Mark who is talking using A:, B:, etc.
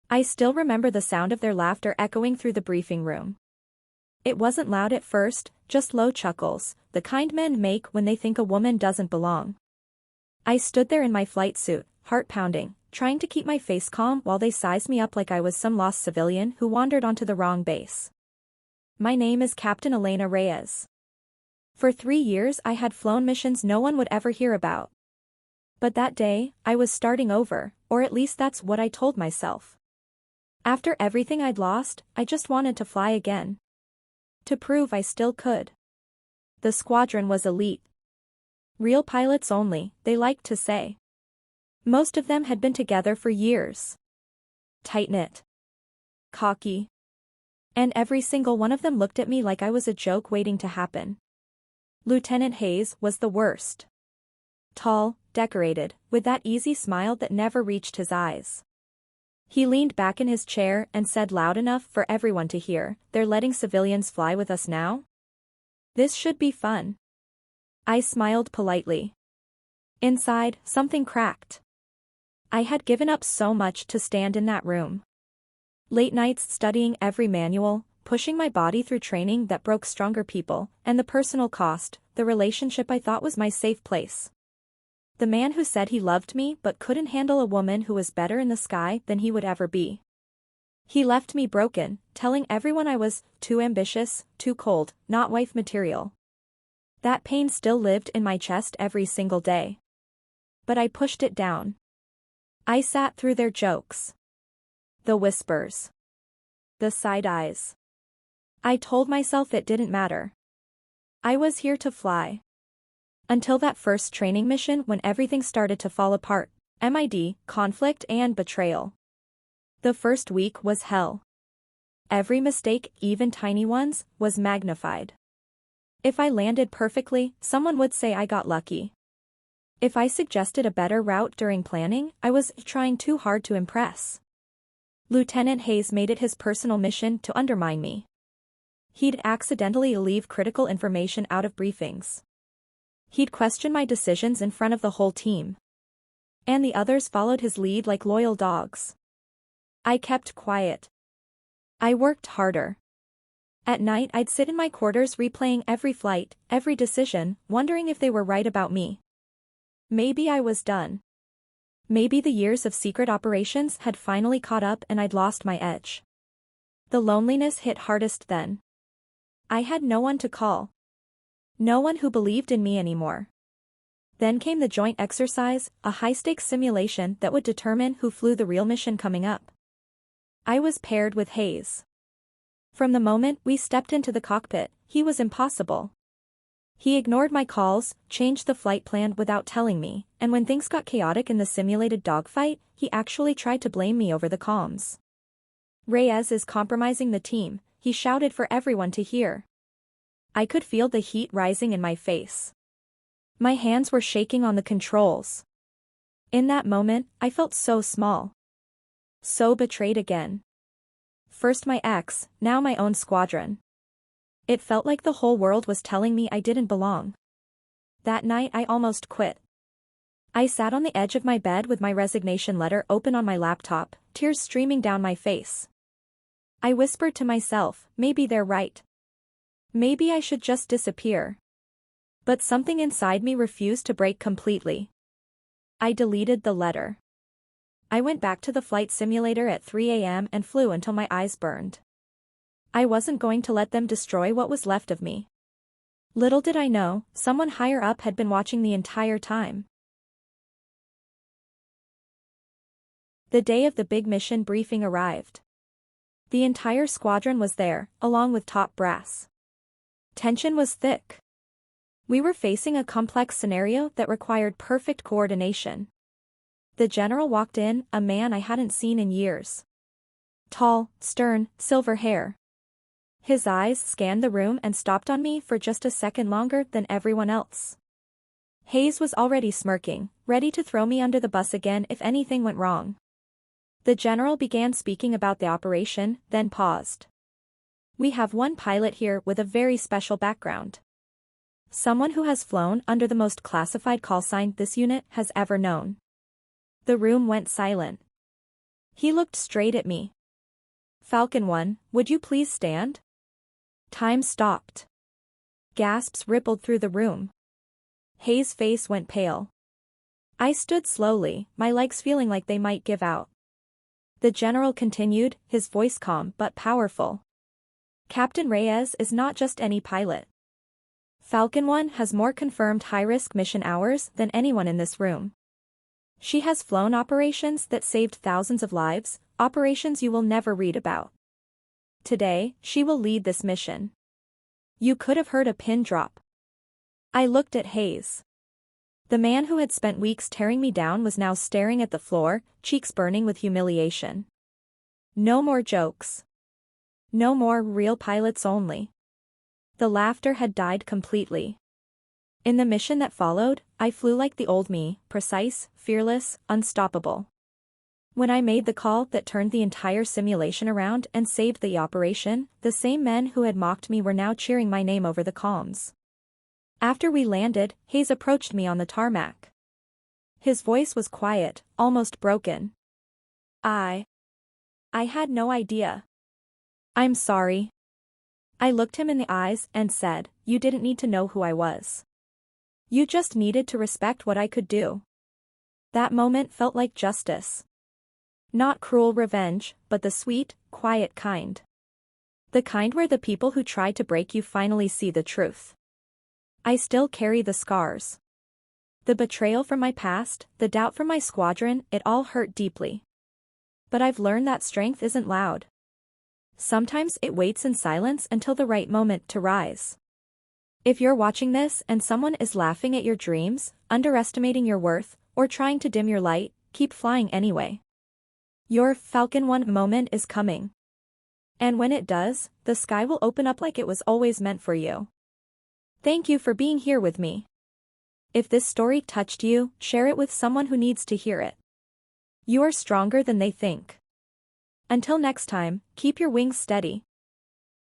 A: I still remember the sound of their laughter echoing through the briefing room. It wasn't loud at first, just low chuckles, the kind men make when they think a woman doesn't belong. I stood there in my flight suit, heart pounding, trying to keep my face calm while they sized me up like I was some lost civilian who wandered onto the wrong base. My name is Captain Elena Reyes. For 3 years I had flown missions no one would ever hear about. But that day, I was starting over, or at least that's what I told myself. After everything I'd lost, I just wanted to fly again. To prove I still could. The squadron was elite. Real pilots only, they liked to say. Most of them had been together for years. Tight-knit. Cocky. And every single one of them looked at me like I was a joke waiting to happen. Lieutenant Hayes was the worst. Tall, decorated, with that easy smile that never reached his eyes. He leaned back in his chair and said loud enough for everyone to hear, "They're letting civilians fly with us now? This should be fun." I smiled politely. Inside, something cracked. I had given up so much to stand in that room. Late nights studying every manual, pushing my body through training that broke stronger people, and the personal cost, the relationship I thought was my safe place. The man who said he loved me but couldn't handle a woman who was better in the sky than he would ever be. He left me broken, telling everyone I was too ambitious, too cold, not wife material. That pain still lived in my chest every single day. But I pushed it down. I sat through their jokes. The whispers. The side eyes. I told myself it didn't matter. I was here to fly. Until that first training mission when everything started to fall apart, conflict and betrayal. The first week was hell. Every mistake, even tiny ones, was magnified. If I landed perfectly, someone would say I got lucky. If I suggested a better route during planning, I was trying too hard to impress. Lieutenant Hayes made it his personal mission to undermine me. He'd accidentally leave critical information out of briefings. He'd question my decisions in front of the whole team. And the others followed his lead like loyal dogs. I kept quiet. I worked harder. At night I'd sit in my quarters replaying every flight, every decision, wondering if they were right about me. Maybe I was done. Maybe the years of secret operations had finally caught up and I'd lost my edge. The loneliness hit hardest then. I had no one to call. No one who believed in me anymore. Then came the joint exercise, a high-stakes simulation that would determine who flew the real mission coming up. I was paired with Hayes. From the moment we stepped into the cockpit, he was impossible. He ignored my calls, changed the flight plan without telling me, and when things got chaotic in the simulated dogfight, he actually tried to blame me over the comms. "Reyes is compromising the team," he shouted for everyone to hear. I could feel the heat rising in my face. My hands were shaking on the controls. In that moment, I felt so small. So betrayed again. First my ex, now my own squadron. It felt like the whole world was telling me I didn't belong. That night I almost quit. I sat on the edge of my bed with my resignation letter open on my laptop, tears streaming down my face. I whispered to myself, maybe they're right. Maybe I should just disappear. But something inside me refused to break completely. I deleted the letter. I went back to the flight simulator at 3 a.m. and flew until my eyes burned. I wasn't going to let them destroy what was left of me. Little did I know, someone higher up had been watching the entire time. The day of the big mission briefing arrived. The entire squadron was there, along with top brass. Tension was thick. We were facing a complex scenario that required perfect coordination. The general walked in, a man I hadn't seen in years. Tall, stern, silver hair. His eyes scanned the room and stopped on me for just a second longer than everyone else. Hayes was already smirking, ready to throw me under the bus again if anything went wrong. The general began speaking about the operation, then paused. "We have one pilot here with a very special background. Someone who has flown under the most classified call sign this unit has ever known." The room went silent. He looked straight at me. Falcon 1, would you please stand? Time stopped. Gasps rippled through the room. Hayes' face went pale. I stood slowly, my legs feeling like they might give out. The general continued, his voice calm but powerful. Captain Reyes is not just any pilot. Falcon 1 has more confirmed high-risk mission hours than anyone in this room. She has flown operations that saved thousands of lives, operations you will never read about. Today, she will lead this mission. You could have heard a pin drop. I looked at Hayes. The man who had spent weeks tearing me down was now staring at the floor, cheeks burning with humiliation. No more jokes. No more real pilots only. The laughter had died completely. In the mission that followed, I flew like the old me, precise, fearless, unstoppable. When I made the call that turned the entire simulation around and saved the operation, the same men who had mocked me were now cheering my name over the comms. After we landed, Hayes approached me on the tarmac. His voice was quiet, almost broken. I had no idea. I'm sorry. I looked him in the eyes and said, you didn't need to know who I was. You just needed to respect what I could do. That moment felt like justice. Not cruel revenge, but the sweet, quiet kind. The kind where the people who tried to break you finally see the truth. I still carry the scars. The betrayal from my past, the doubt from my squadron, it all hurt deeply. But I've learned that strength isn't loud. Sometimes it waits in silence until the right moment to rise. If you're watching this and someone is laughing at your dreams, underestimating your worth, or trying to dim your light, keep flying anyway. Your Falcon 1 moment is coming. And when it does, the sky will open up like it was always meant for you. Thank you for being here with me. If this story touched you, share it with someone who needs to hear it. You are stronger than they think. Until next time, keep your wings steady.